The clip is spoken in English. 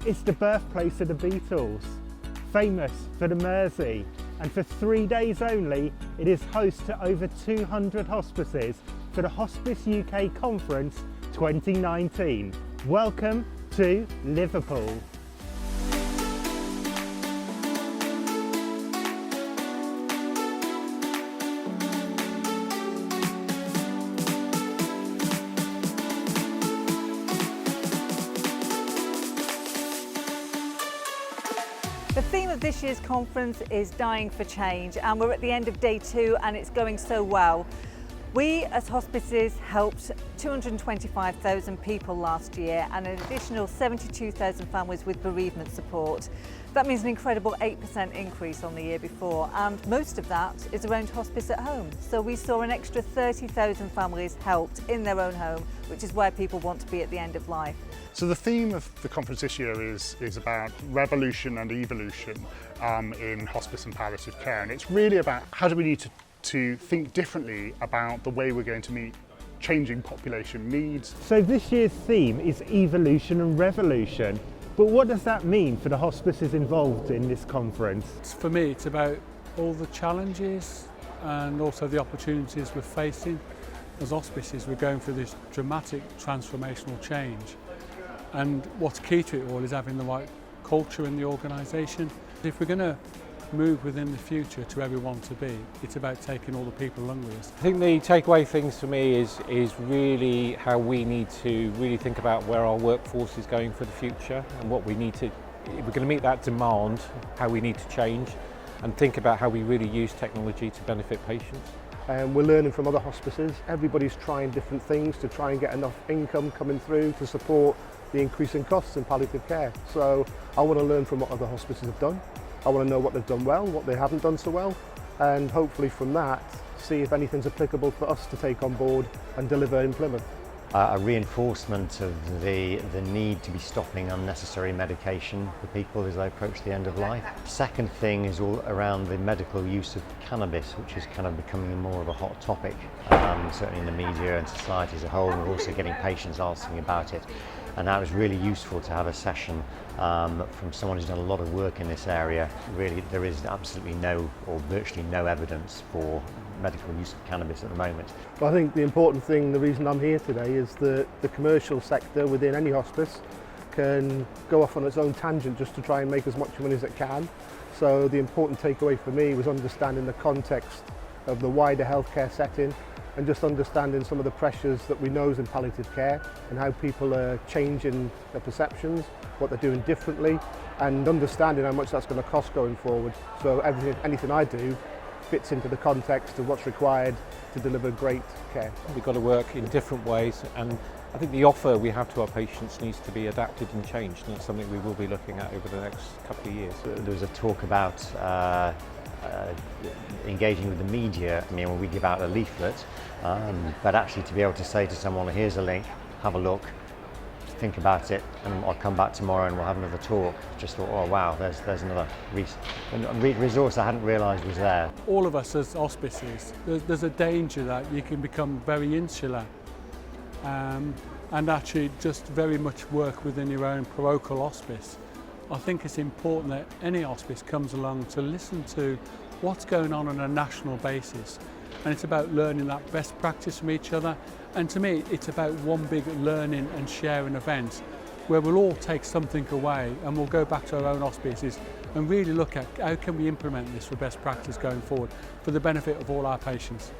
It's the birthplace of the Beatles, famous for the Mersey, and for 3 days only it is host to over 200 hospices for the Hospice UK Conference 2019. Welcome to Liverpool. The theme of this year's conference is Dying for Change, and we're at the end of day 2 and it's going so well. We as hospices helped 225,000 people last year and an additional 72,000 families with bereavement support. That means an incredible 8% increase on the year before, and most of that is around hospice at home. So we saw an extra 30,000 families helped in their own home, which is where people want to be at the end of life. So the theme of the conference this year is about revolution and evolution in hospice and palliative care, and it's really about how do we need to think differently about the way we're going to meet changing population needs. So this year's theme is evolution and revolution, but what does that mean for the hospices involved in this conference? For me, it's about all the challenges and also the opportunities we're facing. As hospices, we're going through this dramatic transformational change, and what's key to it all is having the right culture in the organisation. If we're going to move within the future to where we want to be, it's about taking all the people along with us. I think the takeaway things for me is really how we need to really think about where our workforce is going for the future and what we need to, if we're going to meet that demand, how we need to change and think about how we really use technology to benefit patients. We're learning from other hospices. Everybody's trying different things to try and get enough income coming through to support the increasing costs in palliative care. So I want to learn from what other hospices have done. I want to know what they've done well, what they haven't done so well, and hopefully from that see if anything's applicable for us to take on board and deliver in Plymouth. A reinforcement of the need to be stopping unnecessary medication for people as they approach the end of life. Second thing is all around the medical use of cannabis, which is kind of becoming more of a hot topic, certainly in the media and society as a whole. We're also getting patients asking about it. And that was really useful to have a session from someone who's done a lot of work in this area. Really, there is absolutely no or virtually no evidence for medical use of cannabis at the moment. Well, I think the important thing, the reason I'm here today, is that the commercial sector within any hospice can go off on its own tangent just to try and make as much money as it can. So the important takeaway for me was understanding the context of the wider healthcare setting and just understanding some of the pressures that we know is in palliative care and how people are changing their perceptions, what they're doing differently, and understanding how much that's going to cost going forward. So anything I do fits into the context of what's required to deliver great care. We've got to work in different ways, and I think the offer we have to our patients needs to be adapted and changed, and it's something we will be looking at over the next couple of years. There was a talk about engaging with the media. I mean, when we give out a leaflet, but actually to be able to say to someone, here's a link, have a look, think about it, and I'll come back tomorrow and we'll have another talk. Just thought, oh wow, there's another resource I hadn't realised was there. All of us as hospices, there's a danger that you can become very insular and actually just very much work within your own parochial hospice. I think it's important that any hospice comes along to listen to what's going on a national basis, and it's about learning that best practice from each other, and to me it's about one big learning and sharing event where we'll all take something away and we'll go back to our own hospices and really look at how can we implement this for best practice going forward for the benefit of all our patients.